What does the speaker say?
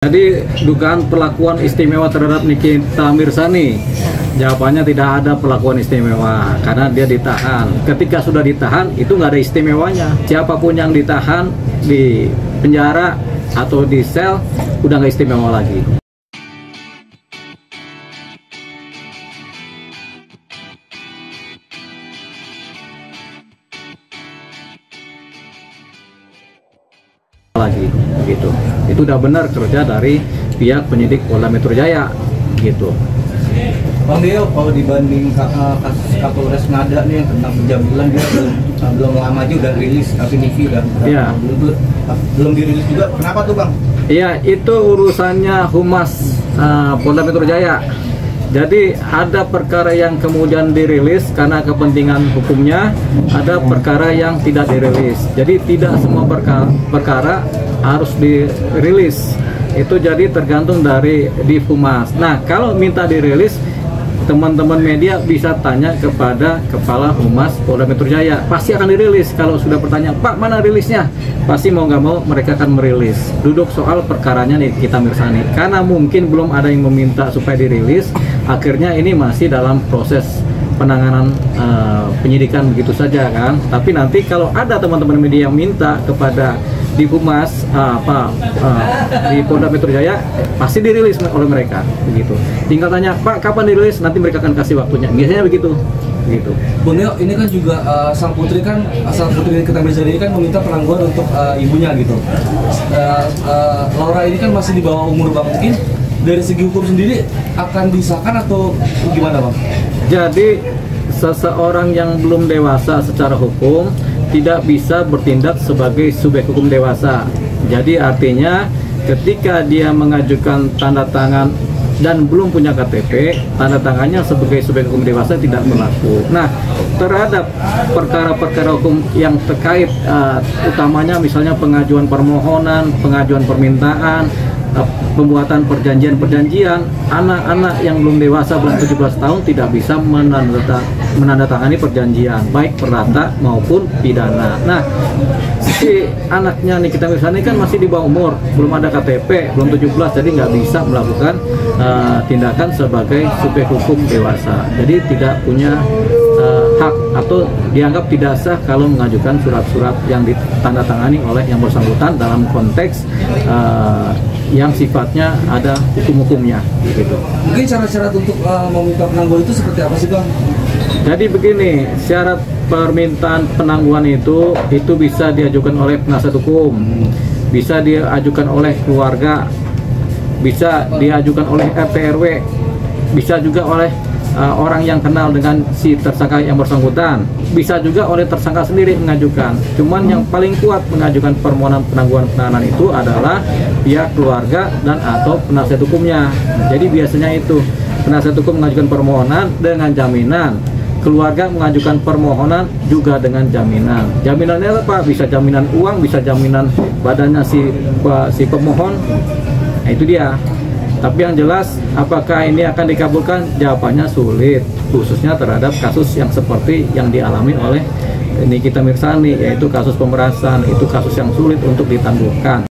Jadi dugaan perlakuan istimewa terhadap Nikita Mirzani, jawabannya tidak ada perlakuan istimewa karena dia ditahan. Ketika sudah ditahan itu nggak ada istimewanya. Siapapun yang ditahan di penjara atau di sel udah nggak istimewa lagi. Lagi gitu, itu udah benar kerja dari pihak penyidik Polda Metro Jaya gitu. Bang Deo, kalau dibanding kasus Kapolres Ngada nih yang tentang pencabulan, dia belum lama aja udah rilis, tapi Nivi udah belum dirilis juga. Kenapa tuh Bang? Iya, itu urusannya Humas Polda Metro Jaya. Jadi ada perkara yang kemudian dirilis karena kepentingan hukumnya, ada perkara yang tidak dirilis. Jadi tidak semua perkara harus dirilis. Itu jadi tergantung dari di Humas. Nah, kalau minta dirilis, teman-teman media bisa tanya kepada Kepala Humas Polda Metro Jaya. Pasti akan dirilis. Kalau sudah bertanya, Pak, mana rilisnya? Pasti mau nggak mau mereka akan merilis. Duduk soal perkaranya Nikita Mirzani. Karena mungkin belum ada yang meminta supaya dirilis, akhirnya ini masih dalam proses penanganan penyidikan begitu saja kan. Tapi nanti kalau ada teman-teman media yang minta kepada di Humas di Polda Metro Jaya, pasti dirilis oleh mereka begitu. Tinggal tanya, Pak, kapan dirilis? Nanti mereka akan kasih waktunya. Biasanya begitu. Gitu. Bung Neo, ini kan juga sang putri Nikita Mirzani ini kan meminta penangguhan untuk ibunya gitu. Laura ini kan masih di bawah umur Bang, mungkin dari segi hukum sendiri akan disahkan atau gimana Bang? Jadi seseorang yang belum dewasa secara hukum tidak bisa bertindak sebagai subjek hukum dewasa. Jadi artinya ketika dia mengajukan tanda tangan dan belum punya KTP, tanda tangannya sebagai subjek hukum dewasa tidak berlaku. Nah, terhadap perkara-perkara hukum yang terkait utamanya misalnya pengajuan permohonan, pengajuan permintaan, pembuatan perjanjian-perjanjian, anak-anak yang belum dewasa, belum 17 tahun tidak bisa menandatangani perjanjian, baik perdata maupun pidana. Nah, si anaknya Nikita Mirzani kan masih di bawah umur, belum ada KTP, belum 17, jadi nggak bisa melakukan tindakan sebagai subjek hukum dewasa. Jadi tidak punya hak atau dianggap tidak sah kalau mengajukan surat-surat yang ditandatangani oleh yang bersangkutan dalam konteks yang sifatnya ada hukum-hukumnya gitu. Mungkin syarat-syarat untuk meminta penangguhan itu seperti apa sih Bang? Jadi begini, syarat permintaan penangguhan itu bisa diajukan oleh penasihat hukum, bisa diajukan oleh keluarga, bisa diajukan oleh RT RW, bisa juga oleh orang yang kenal dengan si tersangka yang bersangkutan, bisa juga oleh tersangka sendiri mengajukan. Cuman yang paling kuat mengajukan permohonan penangguhan penahanan itu adalah pihak keluarga dan atau penasihat hukumnya. Jadi biasanya itu penasihat hukum mengajukan permohonan dengan jaminan, keluarga mengajukan permohonan juga dengan jaminan. Jaminannya apa? Bisa jaminan uang, bisa jaminan badannya si pemohon. Nah, itu dia. Tapi yang jelas, apakah ini akan dikabulkan? Jawabannya sulit, khususnya terhadap kasus yang seperti yang dialami oleh Nikita Mirzani, yaitu kasus pemerasan. Itu kasus yang sulit untuk ditangguhkan.